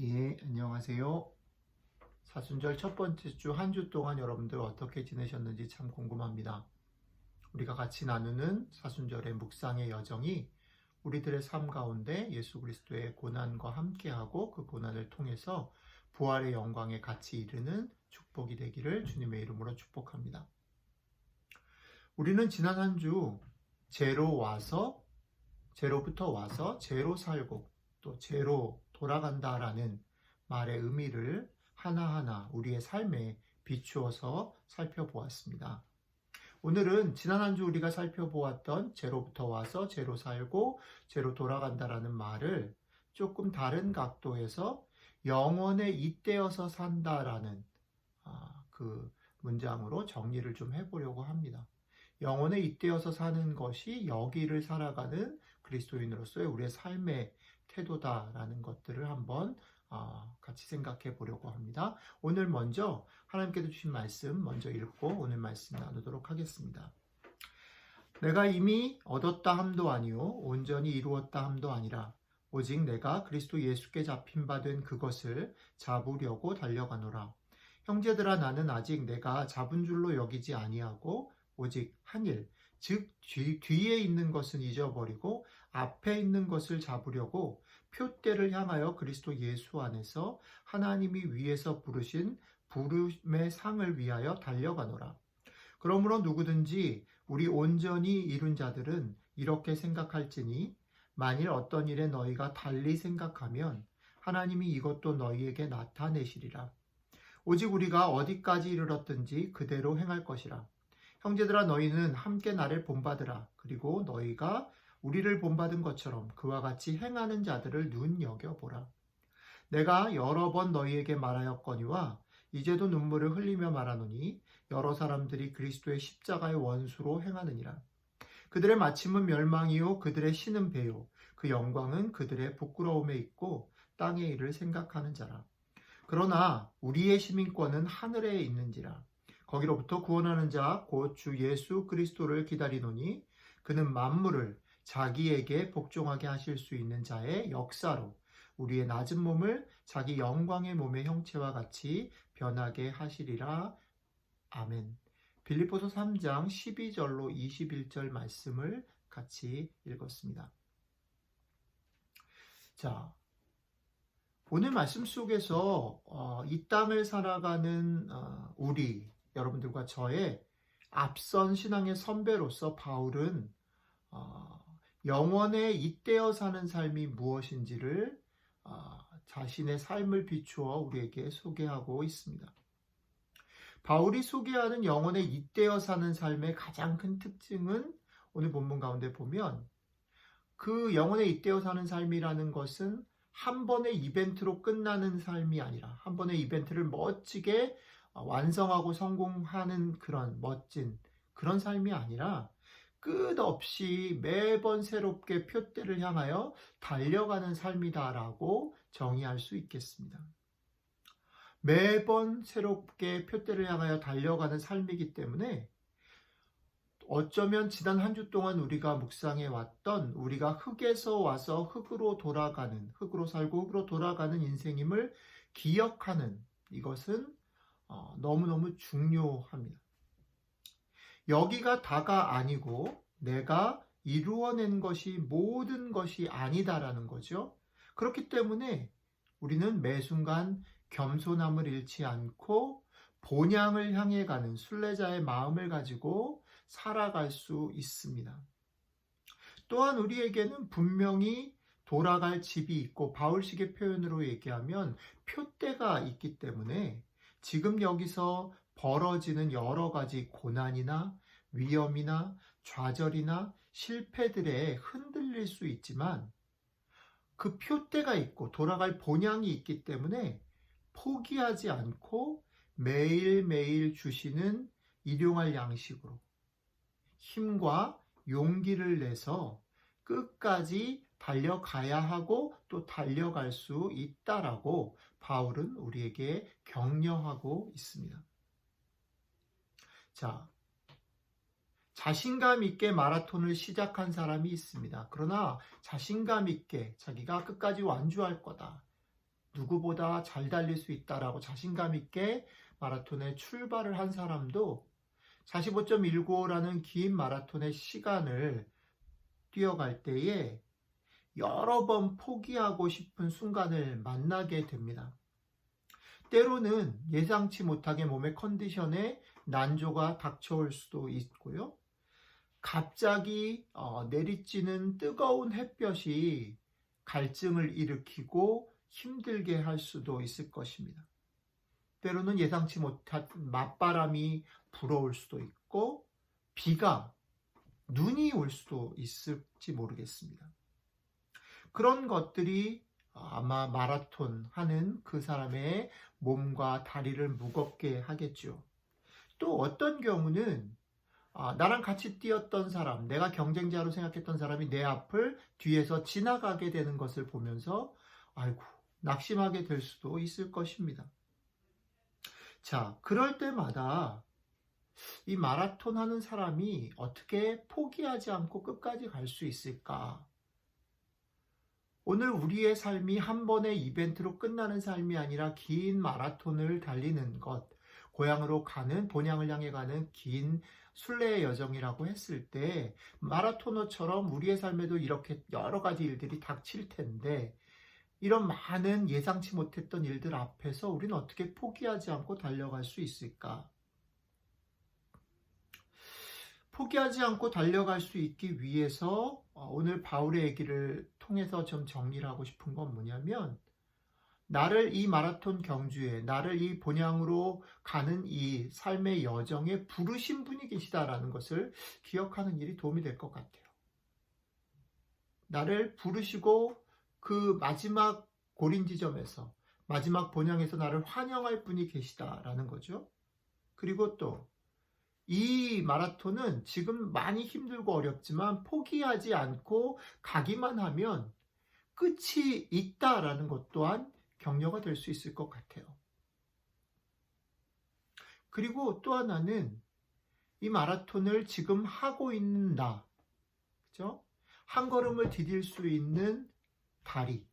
예, 안녕하세요. 사순절 첫 번째 주 한 주 동안 여러분들 어떻게 지내셨는지 참 궁금합니다. 우리가 같이 나누는 사순절의 묵상의 여정이 우리들의 삶 가운데 예수 그리스도의 고난과 함께하고 그 고난을 통해서 부활의 영광에 같이 이르는 축복이 되기를 주님의 이름으로 축복합니다. 우리는 지난 한 주 제로부터 와서 제로 살고 또 제로 돌아간다라는 말의 의미를 하나하나 우리의 삶에 비추어서 살펴보았습니다. 오늘은 지난 한 주 우리가 살펴보았던 제로부터 와서 제로 살고 제로 돌아간다라는 말을 조금 다른 각도에서 영원에 잇대어서 산다라는 그 문장으로 정리를 좀 해보려고 합니다. 영혼에 잇대어서 사는 것이 여기를 살아가는 그리스도인으로서의 우리의 삶의 태도다라는 것들을 한번 같이 생각해 보려고 합니다. 오늘 먼저 하나님께서 주신 말씀 먼저 읽고 오늘 말씀 나누도록 하겠습니다. 내가 이미 얻었다 함도 아니요 온전히 이루었다 함도 아니라 오직 내가 그리스도 예수께 잡힌 바 된 그것을 잡으려고 달려가노라. 형제들아, 나는 아직 내가 잡은 줄로 여기지 아니하고 오직 한 일, 즉 뒤에 있는 것은 잊어버리고 앞에 있는 것을 잡으려고 표대를 향하여 그리스도 예수 안에서 하나님이 위에서 부르신 부름의 상을 위하여 달려가노라. 그러므로 누구든지 우리 온전히 이룬 자들은 이렇게 생각할지니 만일 어떤 일에 너희가 달리 생각하면 하나님이 이것도 너희에게 나타내시리라. 오직 우리가 어디까지 이르렀든지 그대로 행할 것이라. 형제들아, 너희는 함께 나를 본받으라. 그리고 너희가 우리를 본받은 것처럼 그와 같이 행하는 자들을 눈여겨보라. 내가 여러 번 너희에게 말하였거니와 이제도 눈물을 흘리며 말하노니 여러 사람들이 그리스도의 십자가의 원수로 행하느니라. 그들의 마침은 멸망이요 그들의 신은 배요 그 영광은 그들의 부끄러움에 있고 땅의 일을 생각하는 자라. 그러나 우리의 시민권은 하늘에 있는지라. 거기로부터 구원하는 자 곧 주 예수 그리스도를 기다리노니 그는 만물을 자기에게 복종하게 하실 수 있는 자의 역사로 우리의 낮은 몸을 자기 영광의 몸의 형체와 같이 변하게 하시리라. 아멘. 빌립보서 3장 12절로 21절 말씀을 같이 읽었습니다. 자, 오늘 말씀 속에서 이 땅을 살아가는 우리 여러분들과 저의 앞선 신앙의 선배로서 바울은 영원에 잇대어 사는 삶이 무엇인지를 자신의 삶을 비추어 우리에게 소개하고 있습니다. 바울이 소개하는 영원에 잇대어 사는 삶의 가장 큰 특징은 오늘 본문 가운데 보면 그 영원에 잇대어 사는 삶이라는 것은 한 번의 이벤트로 끝나는 삶이 아니라 한 번의 이벤트를 멋지게 완성하고 성공하는 그런 멋진 그런 삶이 아니라 끝없이 매번 새롭게 표대를 향하여 달려가는 삶이다라고 정의할 수 있겠습니다. 매번 새롭게 표대를 향하여 달려가는 삶이기 때문에 어쩌면 지난 한 주 동안 우리가 묵상해 왔던 우리가 흙에서 와서 흙으로 돌아가는, 흙으로 살고 흙으로 돌아가는 인생임을 기억하는 이것은 너무너무 중요합니다. 여기가 다가 아니고 내가 이루어낸 것이 모든 것이 아니다라는 거죠. 그렇기 때문에 우리는 매 순간 겸손함을 잃지 않고 본향을 향해 가는 순례자의 마음을 가지고 살아갈 수 있습니다. 또한 우리에게는 분명히 돌아갈 집이 있고 바울식의 표현으로 얘기하면 표대가 있기 때문에 지금 여기서 벌어지는 여러 가지 고난이나 위험이나 좌절이나 실패들에 흔들릴 수 있지만 그 표대가 있고 돌아갈 본향이 있기 때문에 포기하지 않고 매일매일 주시는 일용할 양식으로 힘과 용기를 내서 끝까지 달려가야 하고 또 달려갈 수 있다라고 바울은 우리에게 격려하고 있습니다. 자, 자신감 있게 마라톤을 시작한 사람이 있습니다. 그러나 자신감 있게 자기가 끝까지 완주할 거다. 누구보다 잘 달릴 수 있다라고 자신감 있게 마라톤에 출발을 한 사람도 45.195라는 긴 마라톤의 시간을 뛰어갈 때에 여러 번 포기하고 싶은 순간을 만나게 됩니다. 때로는 예상치 못하게 몸의 컨디션에 난조가 닥쳐올 수도 있고요. 갑자기 내리쬐는 뜨거운 햇볕이 갈증을 일으키고 힘들게 할 수도 있을 것입니다. 때로는 예상치 못한 맞바람이 불어올 수도 있고 비가 눈이 올 수도 있을지 모르겠습니다. 그런 것들이 아마 마라톤 하는 그 사람의 몸과 다리를 무겁게 하겠죠. 또 어떤 경우는 나랑 같이 뛰었던 사람, 내가 경쟁자로 생각했던 사람이 내 앞을 뒤에서 지나가게 되는 것을 보면서 아이고, 낙심하게 될 수도 있을 것입니다. 자, 그럴 때마다 이 마라톤 하는 사람이 어떻게 포기하지 않고 끝까지 갈 수 있을까? 오늘 우리의 삶이 한 번의 이벤트로 끝나는 삶이 아니라 긴 마라톤을 달리는 것, 고향으로 가는, 본향을 향해 가는 긴 순례의 여정이라고 했을 때 마라토너처럼 우리의 삶에도 이렇게 여러 가지 일들이 닥칠 텐데 이런 많은 예상치 못했던 일들 앞에서 우리는 어떻게 포기하지 않고 달려갈 수 있을까? 포기하지 않고 달려갈 수 있기 위해서 오늘 바울의 얘기를 통해서 좀 정리를 하고 싶은 건 뭐냐면 나를 이 마라톤 경주에 나를 이 본향으로 가는 이 삶의 여정에 부르신 분이 계시다라는 것을 기억하는 일이 도움이 될 것 같아요. 나를 부르시고 그 마지막 고린 지점에서 마지막 본향에서 나를 환영할 분이 계시다라는 거죠. 그리고 또 이 마라톤은 지금 많이 힘들고 어렵지만 포기하지 않고 가기만 하면 끝이 있다라는 것 또한 격려가 될 수 있을 것 같아요. 그리고 또 하나는 이 마라톤을 지금 하고 있는 나, 그죠? 한 걸음을 디딜 수 있는 다리,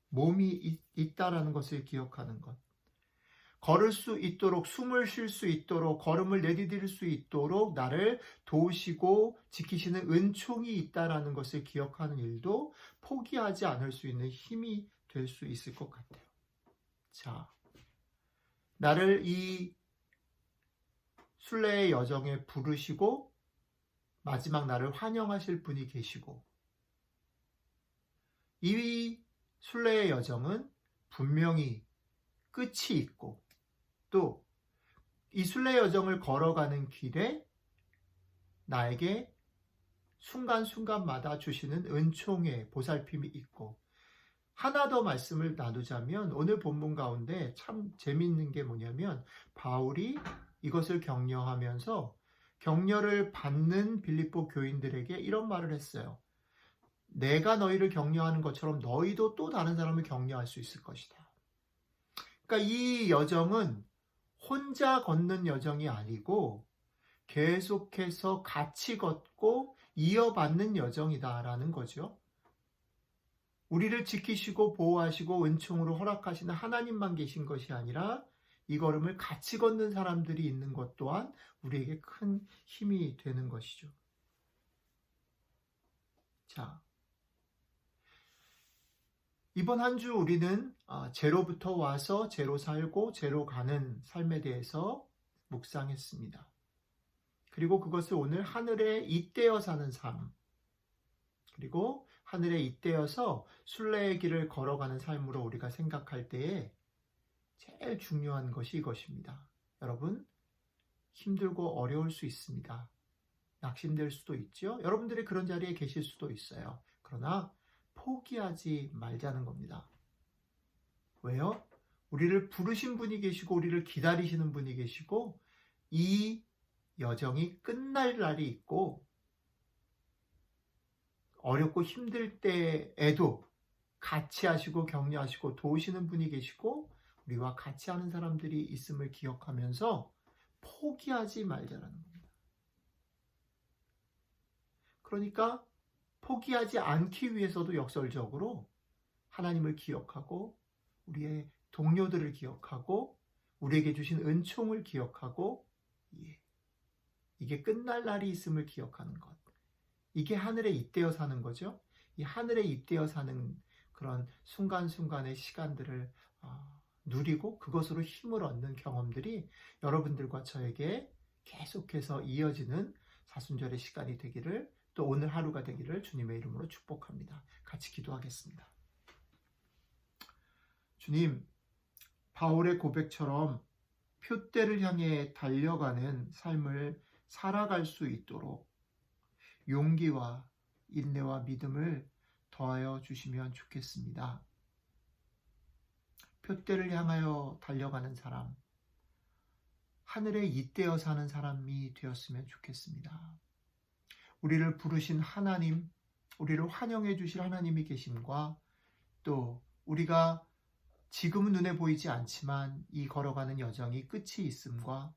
몸이 있다라는 것을 기억하는 것. 걸을 수 있도록, 숨을 쉴 수 있도록, 걸음을 내디딜 수 있도록 나를 도우시고 지키시는 은총이 있다라는 것을 기억하는 일도 포기하지 않을 수 있는 힘이 될 수 있을 것 같아요. 자, 나를 이 순례의 여정에 부르시고 마지막 나를 환영하실 분이 계시고 이 순례의 여정은 분명히 끝이 있고 또 이 순례 여정을 걸어가는 길에 나에게 순간순간마다 주시는 은총의 보살핌이 있고 하나 더 말씀을 나누자면 오늘 본문 가운데 참 재미있는 게 뭐냐면 바울이 이것을 격려하면서 격려를 받는 빌립보 교인들에게 이런 말을 했어요. 내가 너희를 격려하는 것처럼 너희도 또 다른 사람을 격려할 수 있을 것이다. 그러니까 이 여정은 혼자 걷는 여정이 아니고 계속해서 같이 걷고 이어받는 여정이다라는 거죠. 우리를 지키시고 보호하시고 은총으로 허락하시는 하나님만 계신 것이 아니라 이 걸음을 같이 걷는 사람들이 있는 것 또한 우리에게 큰 힘이 되는 것이죠. 자, 이번 한 주 우리는 제로부터 와서 제로 살고 제로 가는 삶에 대해서 묵상했습니다. 그리고 그것을 오늘 하늘에 잇대어 사는 삶, 그리고 하늘에 잇대어서 순례의 길을 걸어가는 삶으로 우리가 생각할 때에 제일 중요한 것이 이것입니다. 여러분, 힘들고 어려울 수 있습니다. 낙심될 수도 있죠. 여러분들이 그런 자리에 계실 수도 있어요. 그러나 포기하지 말자는 겁니다. 왜요? 우리를 부르신 분이 계시고 우리를 기다리시는 분이 계시고 이 여정이 끝날 날이 있고 어렵고 힘들 때에도 같이 하시고 격려하시고 도우시는 분이 계시고 우리와 같이 하는 사람들이 있음을 기억하면서 포기하지 말자라는 겁니다. 그러니까 포기하지 않기 위해서도 역설적으로 하나님을 기억하고 우리의 동료들을 기억하고 우리에게 주신 은총을 기억하고 이게 끝날 날이 있음을 기억하는 것. 이게 하늘에 잇대어 사는 거죠. 이 하늘에 잇대어 사는 그런 순간순간의 시간들을 누리고 그것으로 힘을 얻는 경험들이 여러분들과 저에게 계속해서 이어지는 사순절의 시간이 되기를, 또 오늘 하루가 되기를 주님의 이름으로 축복합니다. 같이 기도하겠습니다. 주님, 바울의 고백처럼 표대를 향해 달려가는 삶을 살아갈 수 있도록 용기와 인내와 믿음을 더하여 주시면 좋겠습니다. 표대를 향하여 달려가는 사람, 하늘에 잇대어 사는 사람이 되었으면 좋겠습니다. 우리를 부르신 하나님, 우리를 환영해 주실 하나님이 계심과, 또 우리가 지금은 눈에 보이지 않지만 이 걸어가는 여정이 끝이 있음과,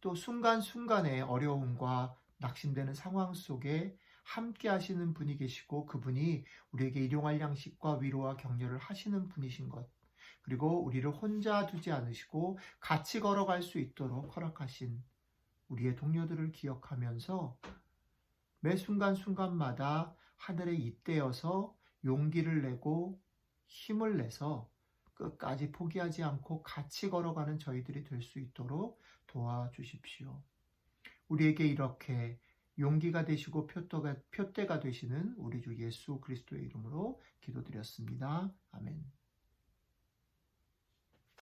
또 순간순간의 어려움과 낙심되는 상황 속에 함께 하시는 분이 계시고, 그분이 우리에게 일용할 양식과 위로와 격려를 하시는 분이신 것, 그리고 우리를 혼자 두지 않으시고 같이 걸어갈 수 있도록 허락하신 우리의 동료들을 기억하면서 매 순간순간마다 하늘에 잇대어서 용기를 내고 힘을 내서 끝까지 포기하지 않고 같이 걸어가는 저희들이 될 수 있도록 도와주십시오. 우리에게 이렇게 용기가 되시고 표대가 되시는 우리 주 예수 그리스도의 이름으로 기도드렸습니다. 아멘.